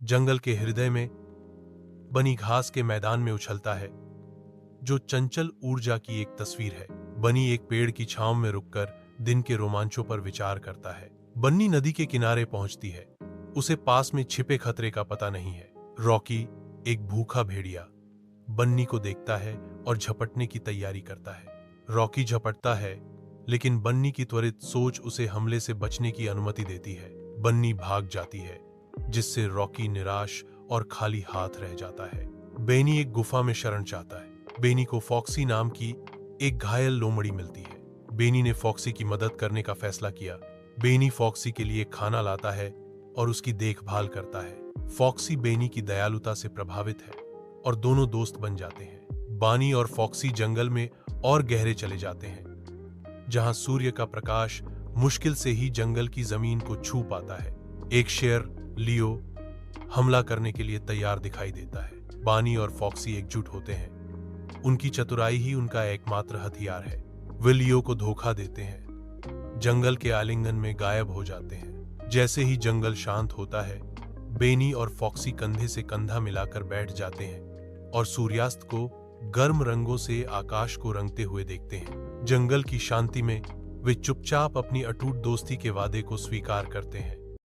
जंगल के हृदय में बनी घास के मैदान में उछलता है, जो चंचल ऊर्जा की एक तस्वीर है। बनी एक पेड़ की छांव में रुककर दिन के रोमांचों पर विचार करता है। बन्नी नदी के किनारे पहुंचती है। उसे पास में छिपे खतरे का पता नहीं है। रॉकी, एक भूखा भेड़िया, बन्नी को देखता है और झपटने की तैयारी करता है। रॉकी झपटता है, लेकिन बन्नी की त्वरित सोच उसे हमले से बचने की अनुमति देती है। बन्नी भाग जाती है, जिससे रॉकी निराश और खाली हाथ रह जाता है। बेनी एक गुफा में शरण चाहता है। बेनी को फॉक्सी नाम की एक घायल लोमड़ी मिलती है। बेनी ने फॉक्सी की मदद करने का फैसला किया। बेनी फॉक्सी के लिए खाना लाता है और उसकी देखभाल करता है। फॉक्सी बेनी की दयालुता से प्रभावित है और दोनों दोस्त बन जाते हैं। बानी और फॉक्सी जंगल में और गहरे चले जाते हैं, जहां सूर्य का प्रकाश मुश्किल से ही जंगल की जमीन को छू पाता है। एक शेर, लियो, हमला करने के लिए तैयार दिखाई देता है। बानी और फॉक्सी एकजुट होते हैं। उनकी चतुराई ही उनका एकमात्र हथियार है। वे लियो को धोखा देते हैं, जंगल के आलिंगन में गायब हो जाते हैं। जैसे ही जंगल शांत होता है, बेनी और फॉक्सी कंधे से कंधा मिलाकर बैठ जाते हैं और सूर्यास्त को गर्म रंगों से आकाश को रंगते हुए देखते हैं। जंगल की शांति में वे चुपचाप अपनी अटूट दोस्ती के वादे को स्वीकार करते हैं।